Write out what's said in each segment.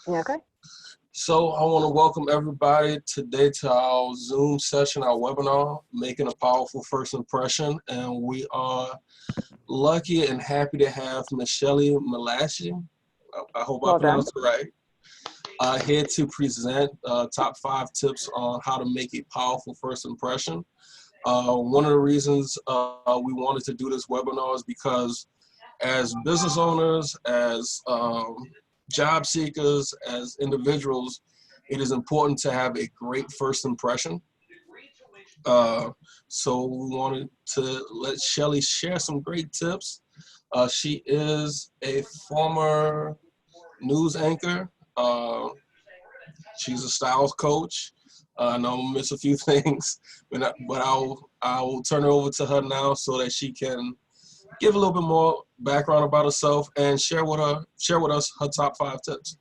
Okay. So I want to welcome everybody today to our Zoom session, our webinar, Making a Powerful First Impression. And we are lucky and happy to have Michelle Malachi, I hope I Well done. pronounced it right, here to present top 5 tips on how to make a powerful first impression. One of the reasons we wanted to do this webinar is because as business owners, as job seekers, as individuals, it is important to have a great first impression. So we wanted to let Shelly share some great tips. She is a former news anchor. She's a styles coach. I know I'll miss a few things, but I'll turn it over to her now so that she can give a little bit more background about herself and share with us her top 5 tips.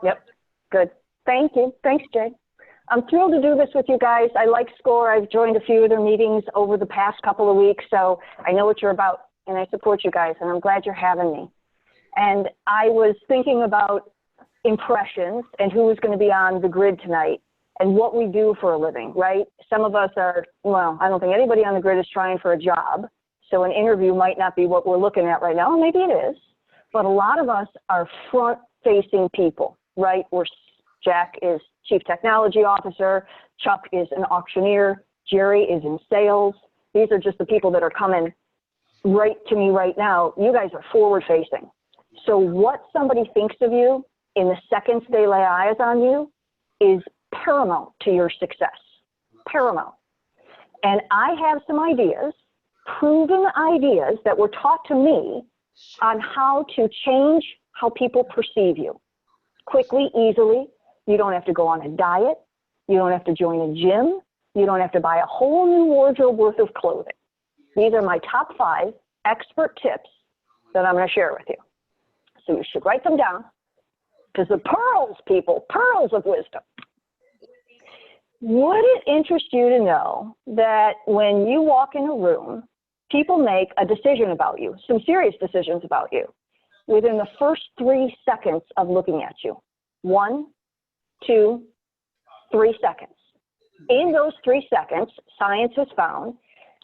Yep. Good. Thank you. Thanks, Jay. I'm thrilled to do this with you guys. I like SCORE. I've joined a few of their meetings over the past couple of weeks, so I know what you're about, and I support you guys, and I'm glad you're having me. And I was thinking about impressions and who is going to be on the grid tonight and what we do for a living, right? Some of us are, well, I don't think anybody on the grid is trying for a job. So an interview might not be what we're looking at right now. Maybe it is, but a lot of us are front-facing people, right? Jack is Chief Technology Officer, Chuck is an auctioneer, Jerry is in sales. These are just the people that are coming right to me right now. You guys are forward-facing. So what somebody thinks of you in the seconds they lay eyes on you is paramount to your success, paramount. And I have some ideas, proven ideas that were taught to me on how to change how people perceive you quickly, easily. You don't have to go on a diet. You don't have to join a gym. You don't have to buy a whole new wardrobe worth of clothing. These are my top 5 expert tips that I'm going to share with you. So you should write them down because the pearls, people, pearls of wisdom. Would it interest you to know that when you walk in a room, people make a decision about you, some serious decisions about you, within the first 3 seconds of looking at you? 1, 2, 3 seconds. In those 3 seconds, science has found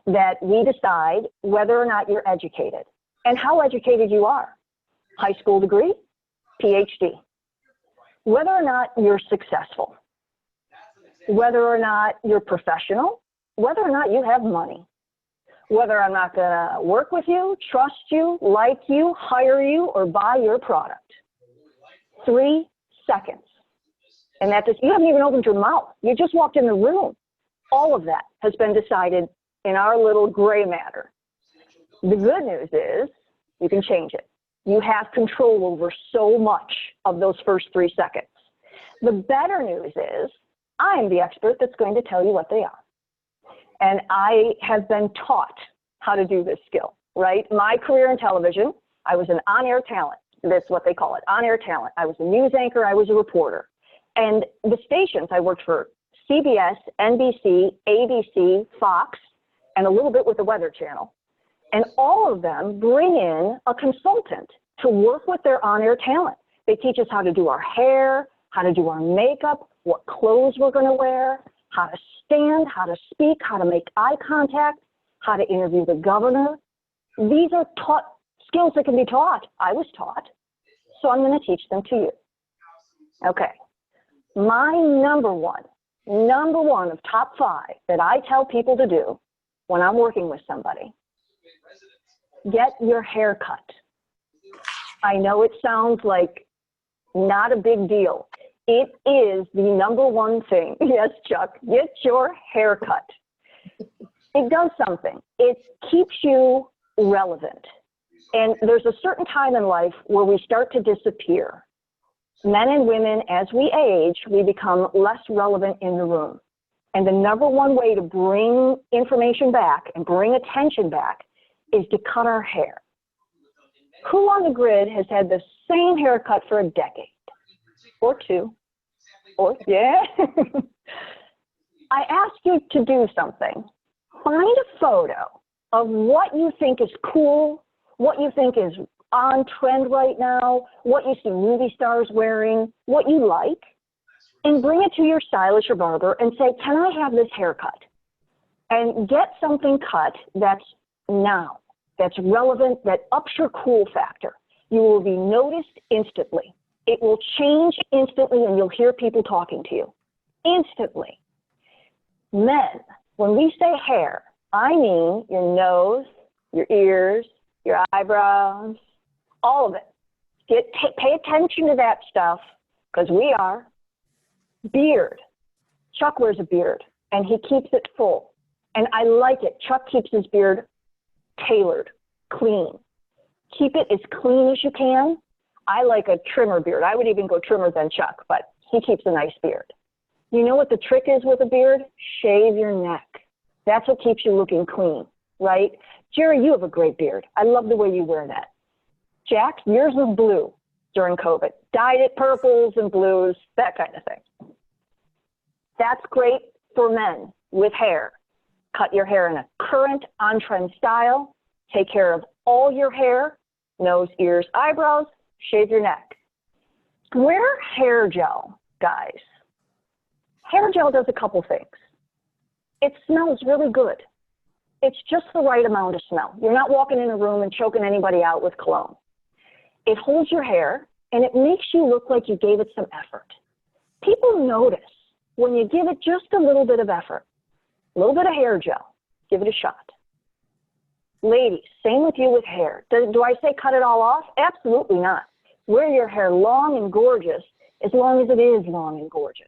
that we decide whether or not you're educated and how educated you are. High school degree, PhD. Whether or not you're successful. Whether or not you're professional. Whether or not you have money. Whether I'm not going to work with you, trust you, like you, hire you, or buy your product. 3 seconds. And that you haven't even opened your mouth. You just walked in the room. All of that has been decided in our little gray matter. The good news is you can change it. You have control over so much of those first 3 seconds. The better news is I'm the expert that's going to tell you what they are. And I have been taught how to do this skill, right? My career in television, I was an on-air talent. That's what they call it, on-air talent. I was a news anchor. I was a reporter. And the stations, I worked for CBS, NBC, ABC, Fox, and a little bit with the Weather Channel. And all of them bring in a consultant to work with their on-air talent. They teach us how to do our hair, how to do our makeup, what clothes we're going to wear, how to stand, how to speak, how to make eye contact, how to interview the governor. These are taught skills that can be taught. I was taught. So I'm going to teach them to you. Okay. My number one of top 5 that I tell people to do when I'm working with somebody, get your hair cut. I know it sounds like not a big deal. It is the number 1 thing. Yes, Chuck, get your hair cut. It does something. It keeps you relevant. And there's a certain time in life where we start to disappear. Men and women, as we age, we become less relevant in the room. And the number 1 way to bring information back and bring attention back is to cut our hair. Who on the grid has had the same haircut for a decade? Or 2? Or, yeah. I ask you to do something. Find a photo of what you think is cool, what you think is on trend right now, what you see movie stars wearing, what you like, and bring it to your stylist or barber and say, can I have this haircut? And get something cut that's now, that's relevant, that ups your cool factor. You will be noticed instantly. It will change instantly, and you'll hear people talking to you instantly. Men, when we say hair, I mean your nose, your ears, your eyebrows, all of it. Pay attention to that stuff, because we are. Beard. Chuck wears a beard, and he keeps it full. And I like it. Chuck keeps his beard tailored, clean. Keep it as clean as you can. I like a trimmer beard. I would even go trimmer than Chuck, but he keeps a nice beard. You know what the trick is with a beard? Shave your neck. That's what keeps you looking clean, right? Jerry, you have a great beard. I love the way you wear that. Jack, yours was blue during COVID. Dyed it purples and blues, that kind of thing. That's great for men with hair. Cut your hair in a current, on-trend style. Take care of all your hair, nose, ears, eyebrows. Shave your neck. Wear hair gel, guys. Hair gel does a couple things. It smells really good. It's just the right amount of smell. You're not walking in a room and choking anybody out with cologne. It holds your hair, and it makes you look like you gave it some effort. People notice when you give it just a little bit of effort, a little bit of hair gel, give it a shot. Ladies, same with you with hair. Do I say cut it all off? Absolutely not. Wear your hair long and gorgeous as long as it is long and gorgeous.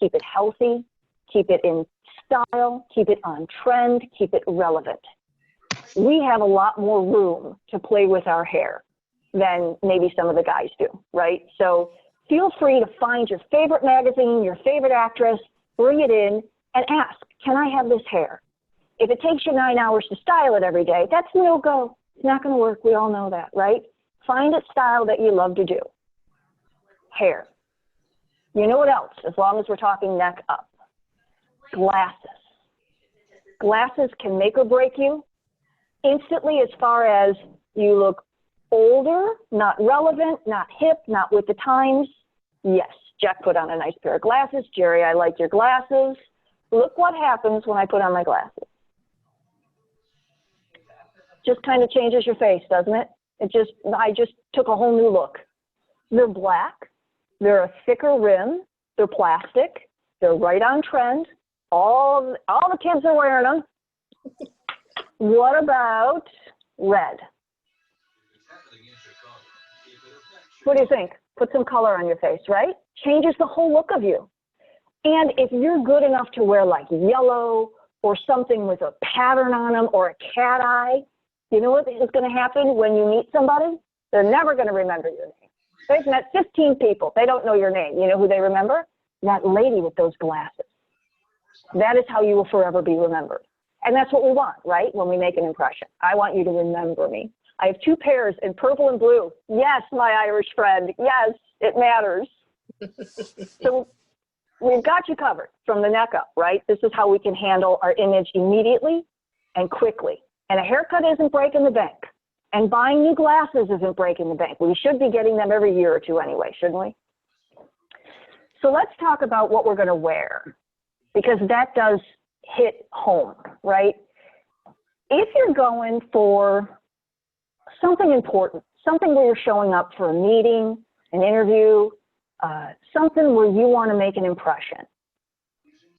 Keep it healthy, keep it in style, keep it on trend, keep it relevant. We have a lot more room to play with our hair than maybe some of the guys do, right? So feel free to find your favorite magazine, your favorite actress, bring it in and ask, can I have this hair? If it takes you 9 hours to style it every day, that's no go. It's not going to work. We all know that, right? Find a style that you love to do. Hair. You know what else, as long as we're talking neck up? Glasses. Glasses can make or break you instantly as far as you look older, not relevant, not hip, not with the times. Yes, Jack put on a nice pair of glasses. Jerry, I like your glasses. Look what happens when I put on my glasses. Just kind of changes your face, doesn't it? I just took a whole new look. They're black. They're a thicker rim. They're plastic. They're right on trend. All the kids are wearing them. What about red? What do you think? Put some color on your face, right? Changes the whole look of you. And if you're good enough to wear like yellow or something with a pattern on them or a cat eye, you know what is going to happen when you meet somebody? They're never going to remember your name. They've met 15 people. They don't know your name. You know who they remember? That lady with those glasses. That is how you will forever be remembered. And that's what we want, right? When we make an impression. I want you to remember me. I have 2 pairs in purple and blue. Yes, my Irish friend. Yes, it matters. So we've got you covered from the neck up, right? This is how we can handle our image immediately and quickly. And a haircut isn't breaking the bank. And buying new glasses isn't breaking the bank. We should be getting them every year or 2 anyway, shouldn't we? So let's talk about what we're going to wear, because that does hit home, right? If you're going for something important, something where you're showing up for a meeting, an interview, something where you want to make an impression.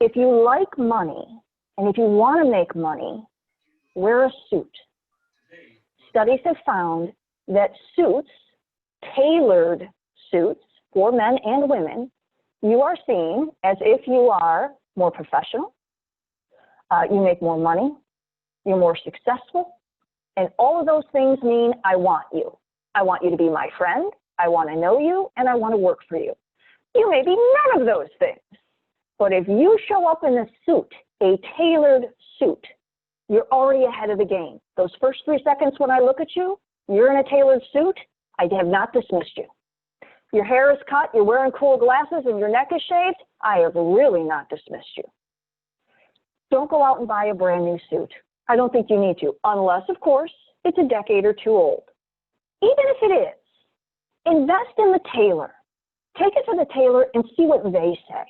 If you like money, and if you want to make money, wear a suit. Studies have found that suits, tailored suits for men and women, you are seen as if you are more professional, you make more money, you're more successful, and all of those things mean I want you. I want you to be my friend, I want to know you, and I want to work for you. You may be none of those things, but if you show up in a suit, a tailored suit, you're already ahead of the game. Those first 3 seconds when I look at you, you're in a tailored suit, I have not dismissed you. Your hair is cut, you're wearing cool glasses, and your neck is shaved, I have really not dismissed you. Don't go out and buy a brand new suit. I don't think you need to, unless, of course, it's a decade or 2 old. even if it is, invest in the tailor. Take it to the tailor and see what they say.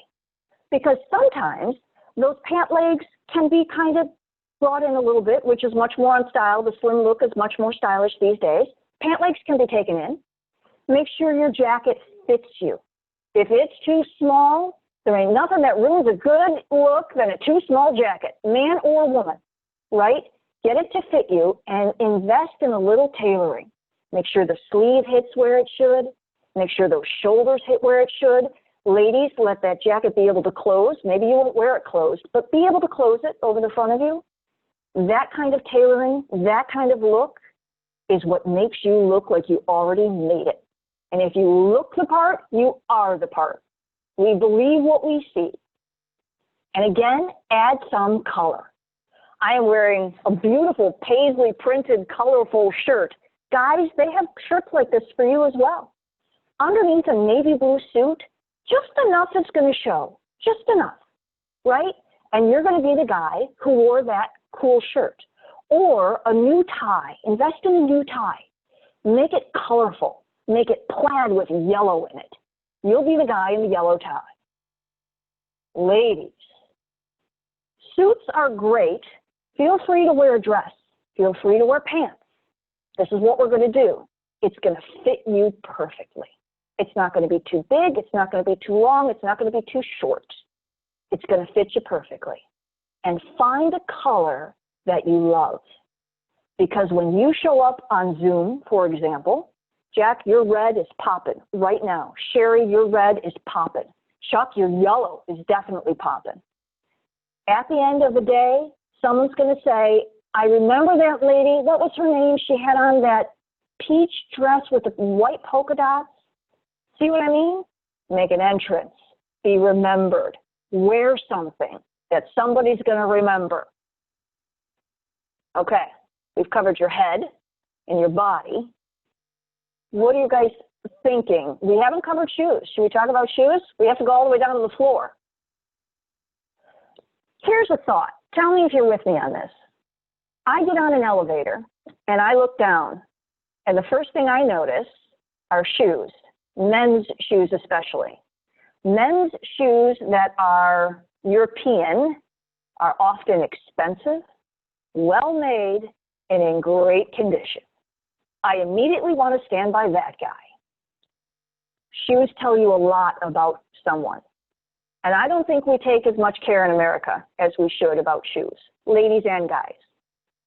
Because sometimes those pant legs can be kind of brought in a little bit, which is much more on style. The slim look is much more stylish these days. Pant legs can be taken in. Make sure your jacket fits you. If it's too small, there ain't nothing that ruins a good look than a too small jacket, man or woman, right? Get it to fit you and invest in a little tailoring. Make sure the sleeve hits where it should. Make sure those shoulders hit where it should. Ladies, let that jacket be able to close. Maybe you won't wear it closed, but be able to close it over the front of you. That kind of tailoring, that kind of look is what makes you look like you already made it. And if you look the part, you are the part. We believe what we see. And again, add some color. I am wearing a beautiful paisley printed colorful shirt. Guys, they have shirts like this for you as well. Underneath a navy blue suit, just enough that's going to show. Just enough, right? And you're going to be the guy who wore that cool shirt. Or a new tie. Invest in a new tie. Make it colorful. Make it plaid with yellow in it. You'll be the guy in the yellow tie. Ladies, suits are great. Feel free to wear a dress. Feel free to wear pants. This is what we're going to do. It's going to fit you perfectly. It's not going to be too big. It's not going to be too long. It's not going to be too short. It's going to fit you perfectly. And find a color that you love. Because when you show up on Zoom, for example, Jack, your red is popping right now. Sherry, your red is popping. Chuck, your yellow is definitely popping. At the end of the day, someone's going to say, I remember that lady. What was her name? She had on that peach dress with the white polka dots. See what I mean? Make an entrance. Be remembered. Wear something that somebody's going to remember. Okay, we've covered your head and your body. What are you guys thinking? We haven't covered shoes. Should we talk about shoes? We have to go all the way down to the floor. Here's a thought. Tell me if you're with me on this. I get on an elevator and I look down, and the first thing I notice are shoes, men's shoes especially. Men's shoes that are European are often expensive, well made, and in great condition. I immediately want to stand by that guy. Shoes tell you a lot about someone. And I don't think we take as much care in America as we should about shoes, ladies and guys.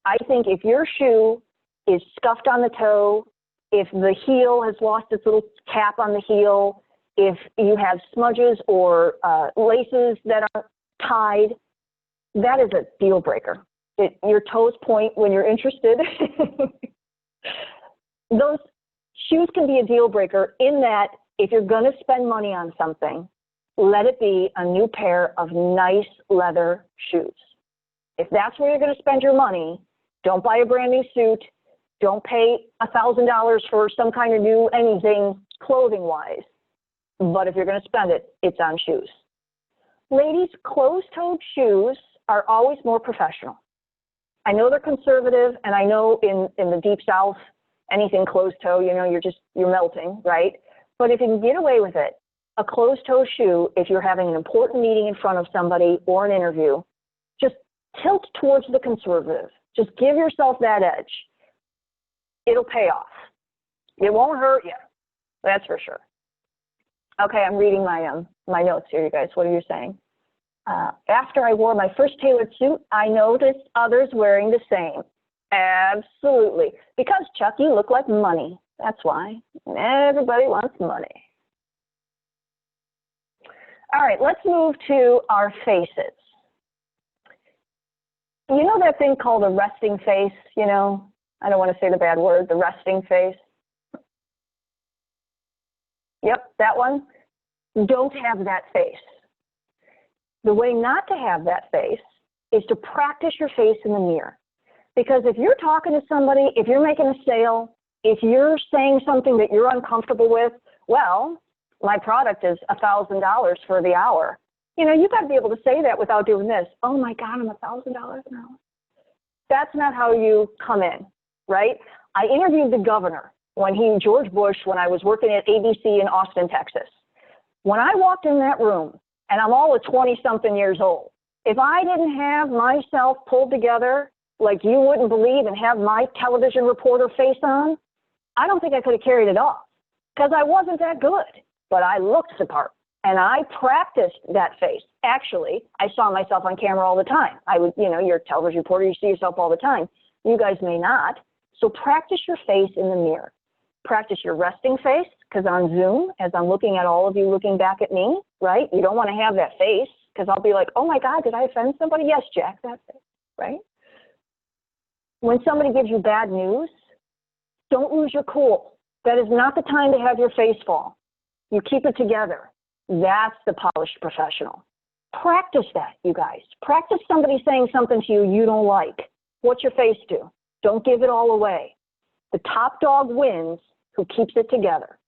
I think if your shoe is scuffed on the toe, if the heel has lost its little cap on the heel, if you have smudges or laces that are tied, that is a deal breaker. Your toes point when you're interested. Those shoes can be a deal breaker in that if you're going to spend money on something, let it be a new pair of nice leather shoes. If that's where you're going to spend your money, don't buy a brand new suit. Don't pay $1,000 for some kind of new anything clothing-wise. But if you're going to spend it, it's on shoes. Ladies, closed-toed shoes are always more professional. I know they're conservative, and I know in the Deep South, anything closed-toe, you're melting, right? But if you can get away with it, a closed-toe shoe, if you're having an important meeting in front of somebody or an interview, just tilt towards the conservative. Just give yourself that edge. It'll pay off. It won't hurt you. That's for sure. Okay, I'm reading my notes here, you guys. What are you saying? After I wore my first tailored suit, I noticed others wearing the same. Absolutely. Because, Chuck, you look like money. That's why. Everybody wants money. All right, let's move to our faces. You know that thing called a resting face, I don't want to say the bad word, the resting face. Yep, that one. Don't have that face. The way not to have that face is to practice your face in the mirror. Because if you're talking to somebody, if you're making a sale, if you're saying something that you're uncomfortable with, well, my product is $1,000 for the hour. You've got to be able to say that without doing this. Oh my God, I'm $1,000 an hour. That's not how you come in, right? I interviewed the governor George Bush, when I was working at ABC in Austin, Texas. When I walked in that room, and I'm all of 20-something years old, if I didn't have myself pulled together like you wouldn't believe and have my television reporter face on, I don't think I could have carried it off because I wasn't that good. But I looked the part, and I practiced that face. Actually, I saw myself on camera all the time. I would, you're a television reporter, you see yourself all the time. You guys may not. So practice your face in the mirror. Practice your resting face, because on Zoom, as I'm looking at all of you looking back at me, right? You don't want to have that face, because I'll be like, oh my God, did I offend somebody? Yes, Jack, that's it, right? When somebody gives you bad news, don't lose your cool. That is not the time to have your face fall. You keep it together. That's the polished professional. Practice that, you guys. Practice somebody saying something to you you don't like. What's your face do? Don't give it all away. The top dog wins who keeps it together.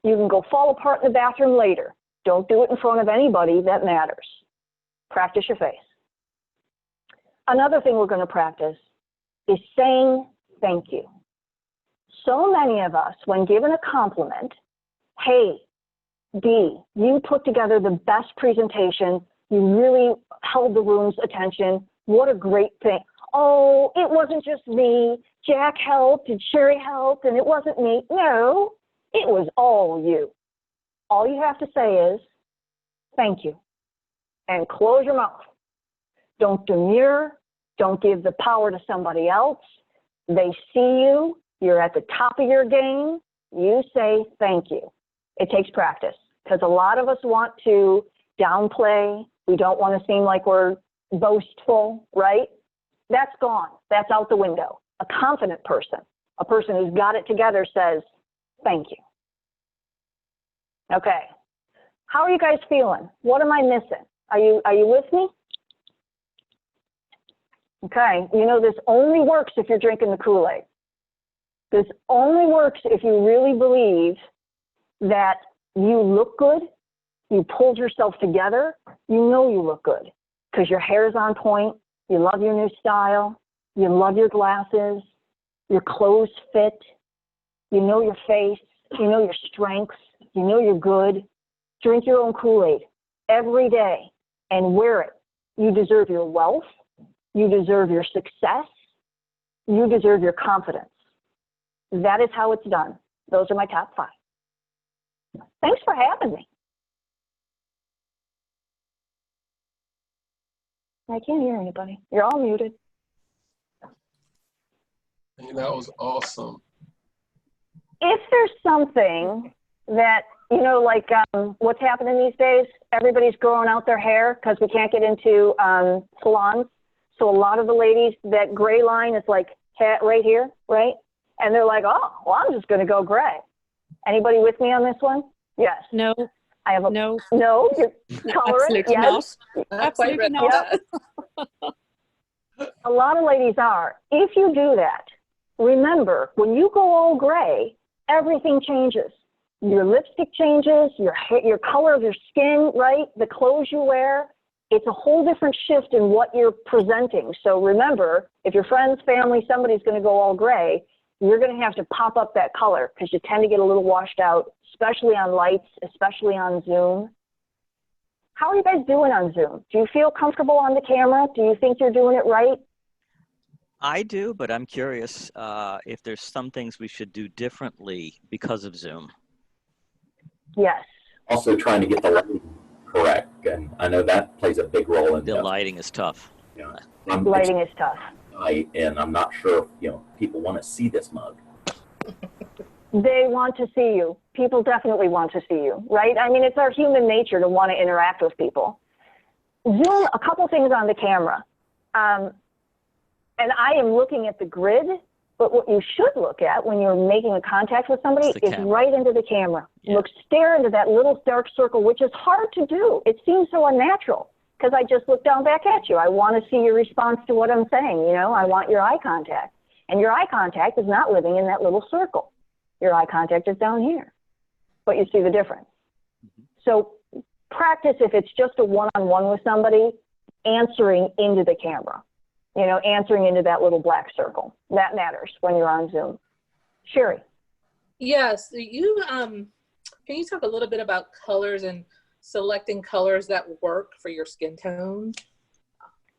You can go fall apart in the bathroom later. Don't do it in front of anybody that matters. Practice your face. Another thing we're going to practice is saying thank you. So many of us, when given a compliment, hey, B, you put together the best presentation. You really held the room's attention. What a great thing. Oh, it wasn't just me. Jack helped and Sherry helped and it wasn't me. No, it was all you. All you have to say is, thank you. And close your mouth. Don't demur. Don't give the power to somebody else. They see you. You're at the top of your game. You say thank you. It takes practice because a lot of us want to downplay. We don't want to seem like we're boastful, right? That's gone. That's out the window. A confident person, a person who's got it together says, thank you. Okay. How are you guys feeling? What am I missing? Are you with me? Okay. This only works if you're drinking the Kool-Aid. This only works if you really believe that you look good, you pulled yourself together, you know you look good because your hair's on point, you love your new style, you love your glasses, your clothes fit, you know your face, you know your strengths, you know you're good. Drink your own Kool-Aid every day and wear it. You deserve your wealth, you deserve your success, you deserve your confidence. That is how it's done. Those are my top 5. Thanks for having me. I can't hear anybody. You're all muted. Hey, that was awesome. If there's something that, like what's happening these days, everybody's growing out their hair because we can't get into salons. So a lot of the ladies, that gray line is like right here, right? And they're like, oh, well, I'm just going to go gray. Anybody with me on this one? Yes. No. I have a no. No, you're tolerant. Yes. Not. Absolutely not. A lot of ladies are. If you do that, remember, when you go all gray, everything changes. Your lipstick changes, your color of your skin, right? The clothes you wear. It's a whole different shift in what you're presenting. So remember, if your friends, family, somebody's going to go all gray, you're going to have to pop up that color because you tend to get a little washed out, especially on lights, especially on Zoom. How are you guys doing on Zoom? Do you feel comfortable on the camera? Do you think you're doing it right? I do, but I'm curious if there's some things we should do differently because of Zoom. Yes. Also trying to get the lighting correct, and I know that plays a big role in the lighting is tough. Yeah, lighting is tough. And I'm not sure if people want to see this mug. They want to see you. People definitely want to see you, right? I mean, it's our human nature to want to interact with people. Zoom, a couple things on the camera. And I am looking at the grid, but what you should look at when you're making a contact with somebody is right into the camera. Yeah. Stare into that little dark circle, which is hard to do. It seems so unnatural because I just look down back at you. I want to see your response to what I'm saying. I want your eye contact. And your eye contact is not living in that little circle. Your eye contact is down here, but you see the difference. Mm-hmm. So practice if it's just a one-on-one with somebody, answering into the camera, answering into that little black circle. That matters when you're on Zoom. Sherry. Yes, you can you talk a little bit about colors and selecting colors that work for your skin tone?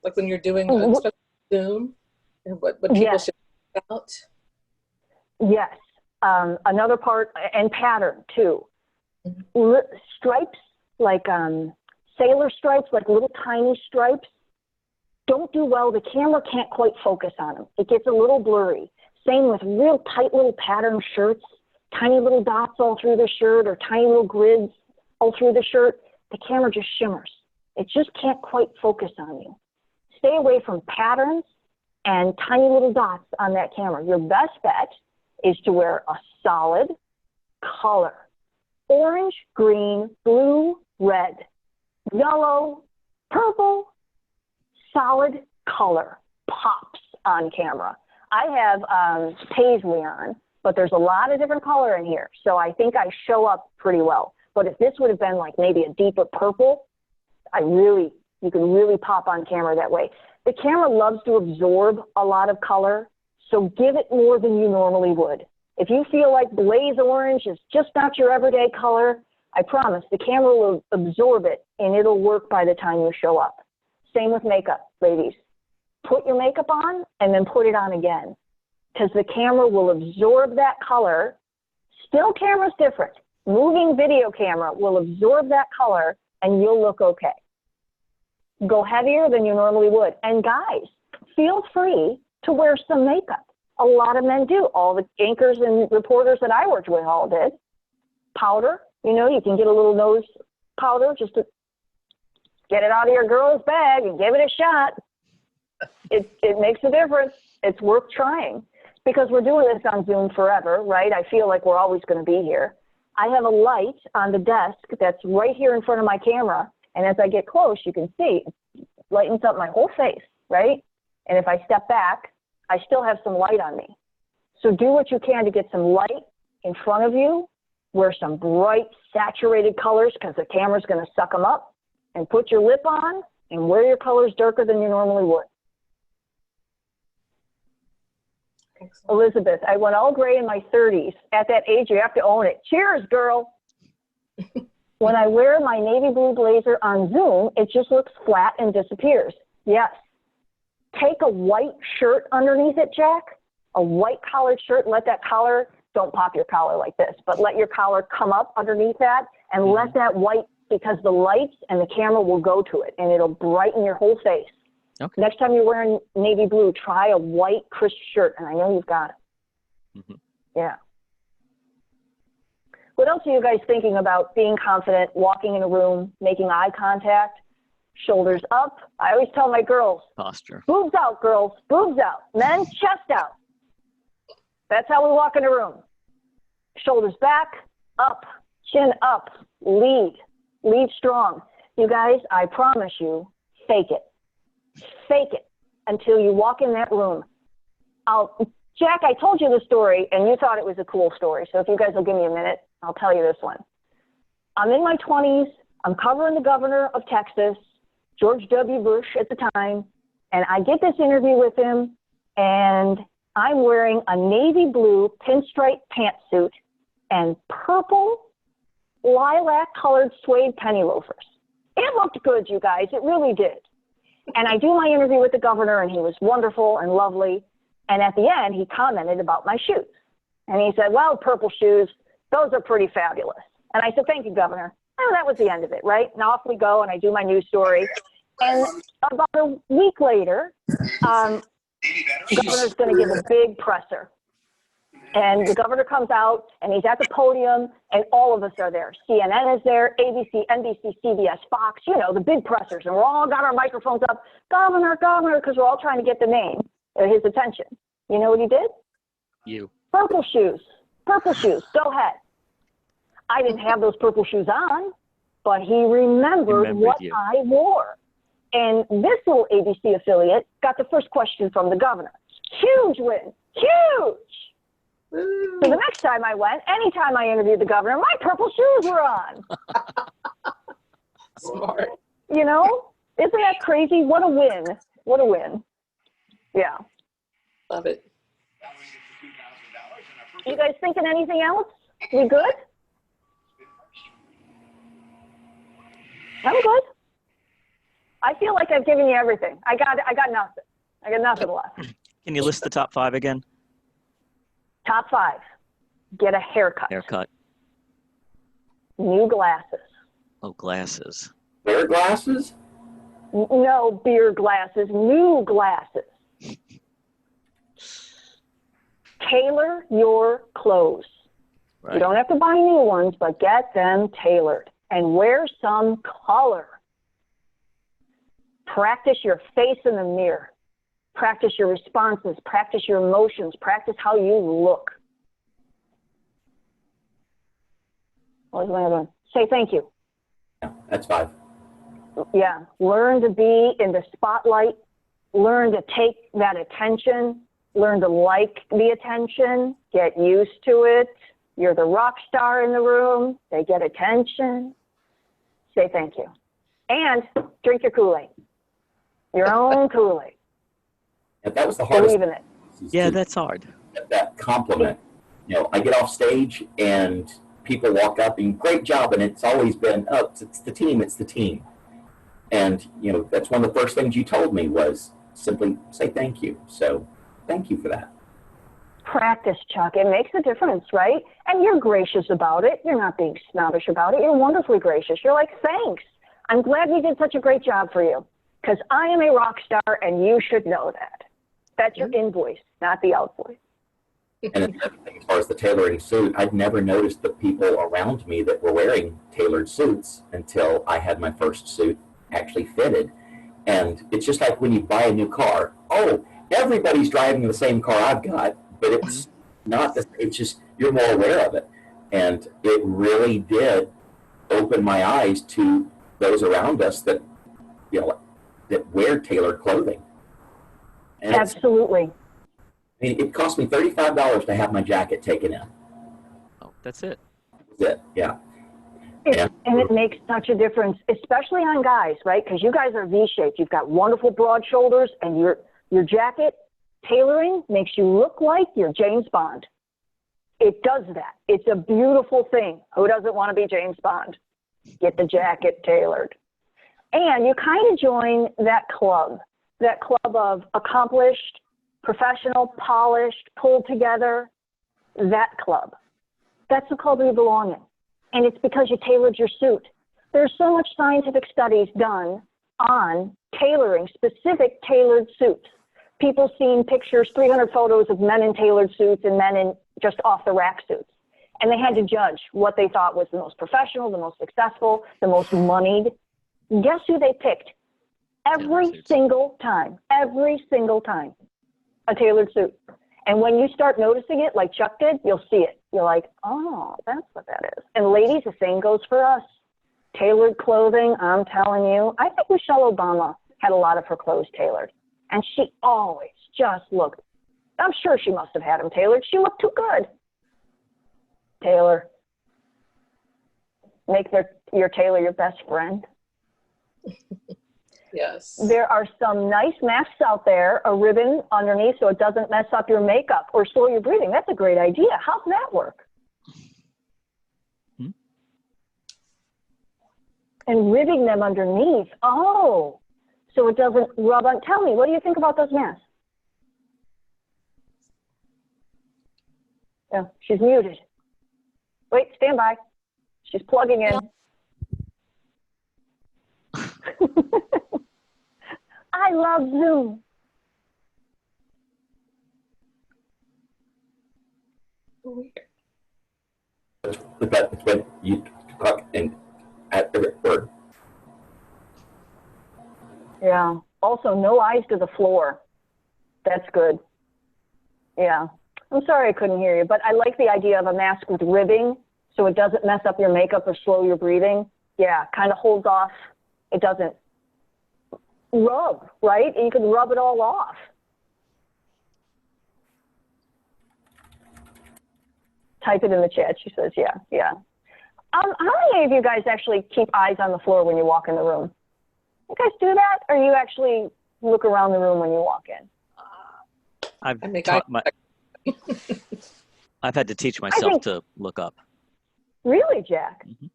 Like when you're doing especially Zoom, and what people should think about? Yes. Another part, and pattern too. Stripes, like sailor stripes, like little tiny stripes, don't do well. The camera can't quite focus on them. It gets a little blurry. Same with real tight little pattern shirts, tiny little dots all through the shirt or tiny little grids all through the shirt. The camera just shimmers. It just can't quite focus on you. Stay away from patterns and tiny little dots on that camera. Your best bet is to wear a solid color. Orange, green, blue, red, yellow, purple, solid color pops on camera. I have paisley on, but there's a lot of different color in here. So I think I show up pretty well. But if this would have been like maybe a deeper purple, you can really pop on camera that way. The camera loves to absorb a lot of color, so give it more than you normally would. If you feel like blaze orange is just not your everyday color, I promise the camera will absorb it and it'll work by the time you show up. Same with makeup, ladies. Put your makeup on and then put it on again, because the camera will absorb that color. Still camera's different. Moving video camera will absorb that color and you'll look okay. Go heavier than you normally would. And guys, feel free to wear some makeup. A lot of men do. All the anchors and reporters that I worked with all did. Powder, you can get a little nose powder just to get it out of your girl's bag and give it a shot. It makes a difference. It's worth trying, because we're doing this on Zoom forever, right? I feel like we're always going to be here. I have a light on the desk that's right here in front of my camera. And as I get close, you can see it lightens up my whole face, right? And if I step back, I still have some light on me. So do what you can to get some light in front of you. Wear some bright, saturated colors, because the camera's going to suck them up. And put your lip on and wear your colors darker than you normally would. Excellent. Elizabeth, I went all gray in my 30s. At that age, you have to own it. Cheers, girl. When I wear my navy blue blazer on Zoom, it just looks flat and disappears. Yes. Take a white shirt underneath it, Jack. A white collared shirt. Let that collar, don't pop your collar like this, but let your collar come up underneath that and let that white, because the lights and the camera will go to it and it'll brighten your whole face. Okay. Next time you're wearing navy blue, try a white crisp shirt, and I know you've got it. Mm-hmm. Yeah. What else are you guys thinking about being confident, walking in a room, making eye contact, shoulders up? I always tell my girls, posture. Boobs out, girls, boobs out. Men, chest out. That's how we walk in a room. Shoulders back, up, chin up, lead strong. You guys, I promise you, fake it. Fake it until you walk in that room. Jack, I told you the story, and you thought it was a cool story. So if you guys will give me a minute, I'll tell you this one. I'm in my 20s. I'm covering the governor of Texas, George W. Bush at the time, and I get this interview with him, and I'm wearing a navy blue pinstripe pantsuit and purple lilac-colored suede penny loafers. It looked good, you guys. It really did. And I do my interview with the governor, and he was wonderful and lovely. And at the end, he commented about my shoes. And he said, well, purple shoes, those are pretty fabulous. And I said, thank you, Governor. And that was the end of it, right? And off we go, and I do my news story. And about a week later, the governor's going to give a big presser. And the governor comes out, and he's at the podium, and all of us are there. CNN is there, ABC, NBC, CBS, Fox, the big pressers. And we're all got our microphones up, Governor, Governor, because we're all trying to get the name, his attention. You know what he did? You. Purple shoes. Purple shoes. Go ahead. I didn't have those purple shoes on, but he remembered what you. I wore. And this little ABC affiliate got the first question from the governor. Huge win. Huge. So the next time I went, anytime I interviewed the governor, my purple shoes were on. Smart. Isn't that crazy? What a win. What a win. Yeah. Love it. You guys thinking anything else? We good? I'm good. I feel like I've given you everything. I got nothing. I got nothing left. Can you list the top 5 again? Top 5. Get a haircut. Haircut. New glasses. Oh, glasses. Wear glasses? No beer glasses. New glasses. Tailor your clothes. Right. You don't have to buy new ones, but get them tailored. And wear some color. Practice your face in the mirror. Practice your responses. Practice your emotions. Practice how you look. What was my other one? Say thank you. Yeah, that's 5. Yeah. Learn to be in the spotlight. Learn to take that attention. Learn to like the attention. Get used to it. You're the rock star in the room. They get attention. Say thank you. And drink your Kool-Aid. Your own Kool-Aid. And that was the hardest. Believe in it. Yeah, that's hard. That compliment. You know, I get off stage and people walk up and great job, and it's always been, oh, it's the team, it's the team. And, you know, that's one of the first things you told me was simply say thank you. So thank you for that. Practice, Chuck. It makes a difference, right? And you're gracious about it. You're not being snobbish about it. You're wonderfully gracious. You're like, thanks. I'm glad we did such a great job for you because I am a rock star and you should know that. That's your invoice, not the outvoice. And another thing, as far as the tailoring suit, I'd never noticed the people around me that were wearing tailored suits until I had my first suit actually fitted. And it's just like when you buy a new car. Oh, everybody's driving the same car I've got, but it's not. It's just you're more aware of it, and it really did open my eyes to those around us that that wear tailored clothing. And Absolutely. I mean, it cost me $35 to have my jacket taken in. Oh, that's it. That's it. Yeah. And it makes such a difference, especially on guys, right? Because you guys are V-shaped. You've got wonderful broad shoulders, and your jacket tailoring makes you look like you're James Bond. It does that. It's a beautiful thing. Who doesn't want to be James Bond? Get the jacket tailored. And you kind of join that club of accomplished, professional, polished, pulled together, that club. That's the club you belong in. And it's because you tailored your suit. There's so much scientific studies done on tailoring, specific tailored suits. People seen pictures, 300 photos of men in tailored suits and men in just off-the-rack suits. And they had to judge what they thought was the most professional, the most successful, the most moneyed. Guess who they picked? Every single time, a tailored suit. And when you start noticing it, like Chuck did, you'll see it. You're like, oh, that's what that is. And ladies, the same goes for us. Tailored clothing, I'm telling you. I think Michelle Obama had a lot of her clothes tailored. And she always just looked, I'm sure she must have had them tailored. She looked too good. Tailor. Make your tailor your best friend. Yes. There are some nice masks out there, a ribbon underneath so it doesn't mess up your makeup or slow your breathing. That's a great idea. How's that work? And ribbing them underneath. Oh, so it doesn't rub on. Tell me, what do you think about those masks? Yeah, she's muted. Wait, stand by. She's plugging in. I love Zoom. But when you talk and at the word. Yeah. Also, no eyes to the floor. That's good. Yeah. I'm sorry I couldn't hear you, but I like the idea of a mask with ribbing so it doesn't mess up your makeup or slow your breathing. Yeah, kind of holds off. It doesn't rub, right? And you can rub it all off. Type it in the chat. She says, yeah, yeah. How many of you guys actually keep eyes on the floor when you walk in the room? You guys do that? Or you actually look around the room when you walk in? I've had to teach myself to look up. Really, Jack? Mhm.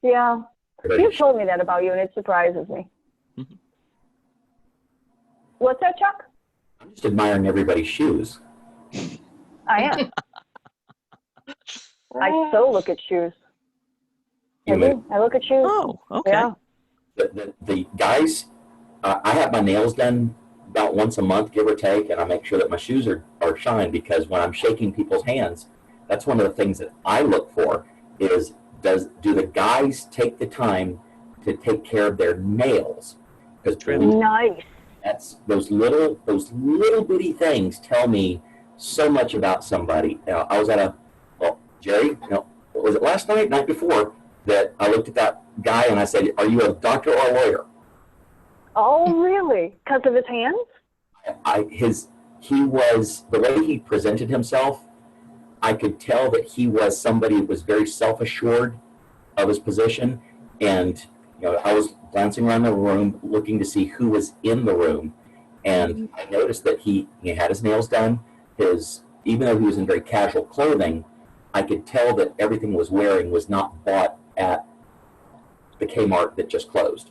Yeah. You've told me that about you, and it surprises me. Mhm. What's that, Chuck? I'm just admiring everybody's shoes. I am. I so look at shoes. I do. I look at shoes. Oh, okay. Yeah. The guys, I have my nails done about once a month, give or take, and I make sure that my shoes are shined, because when I'm shaking people's hands, that's one of the things that I look for is do the guys take the time to take care of their nails? Because Nice. that's those little bitty things tell me so much about somebody. I was at Jerry, was it last night before, that I looked at that guy and I said, "Are you a doctor or a lawyer?" Oh, really? Because of his hands? He was, the way he presented himself, I could tell that he was somebody that was very self-assured of his position. And I was glancing around the room looking to see who was in the room, and I noticed that he had his nails done. Even though he was in very casual clothing, I could tell that everything was wearing was not bought at the Kmart that just closed.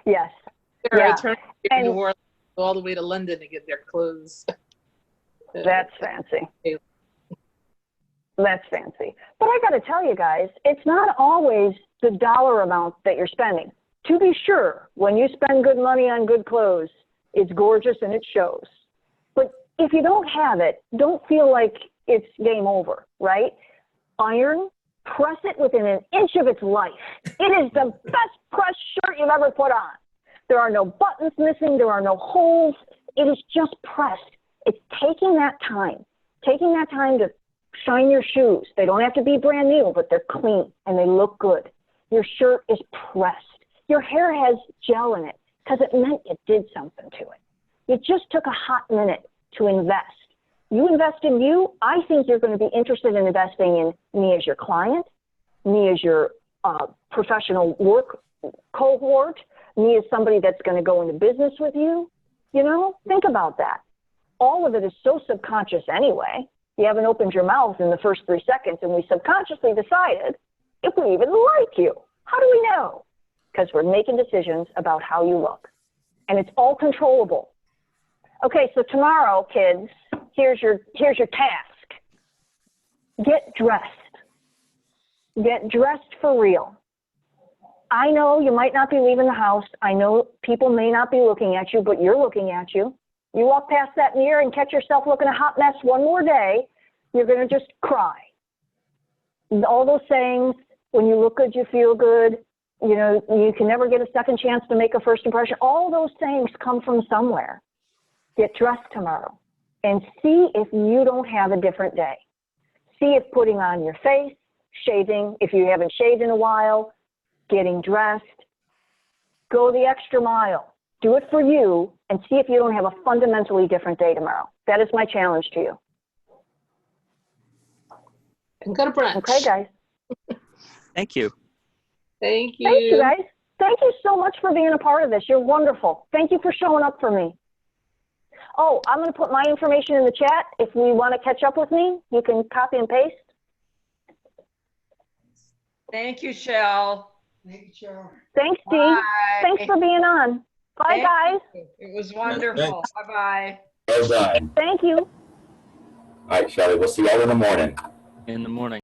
Yes. Their Yeah. attorney in New Orleans go all the way to London to get their clothes. That's fancy. That's fancy. But I got to tell you guys, it's not always the dollar amount that you're spending. To be sure, when you spend good money on good clothes, it's gorgeous and it shows. But if you don't have it, don't feel like it's game over, right? Iron, press it within an inch of its life. It is the best pressed shirt you've ever put on. There are no buttons missing. There are no holes. It is just pressed. It's taking that time to shine your shoes. They don't have to be brand new, but they're clean and they look good. Your shirt is pressed. Your hair has gel in it because it meant it did something to it. It just took a hot minute to invest. You invest in you, I think you're going to be interested in investing in me as your client, me as your professional work cohort, me as somebody that's going to go into business with you. Think about that. All of it is so subconscious anyway. You haven't opened your mouth in the first 3 seconds, and we subconsciously decided if we even like you. How do we know? Because we're making decisions about how you look. And it's all controllable. Okay, so tomorrow, kids, here's your task. Get dressed. Get dressed for real. I know you might not be leaving the house. I know people may not be looking at you, but you're looking at you. You walk past that mirror and catch yourself looking a hot mess one more day, you're going to just cry. All those sayings, when you look good, you feel good, you can never get a second chance to make a first impression. All those sayings come from somewhere. Get dressed tomorrow and see if you don't have a different day. See if putting on your face, shaving, if you haven't shaved in a while, getting dressed, go the extra mile. Do it for you and see if you don't have a fundamentally different day tomorrow. That is my challenge to you. And go to brunch. Okay, guys. Thank you. Thank you. Thank you, guys. Thank you so much for being a part of this. You're wonderful. Thank you for showing up for me. Oh, I'm going to put my information in the chat. If we want to catch up with me, you can copy and paste. Thank you, Shell. Thanks, Dee. Thanks for being on. Bye, guys. It was wonderful. Bye-bye. Bye-bye. Thank you. All right, Shelly, we'll see y'all in the morning. In the morning.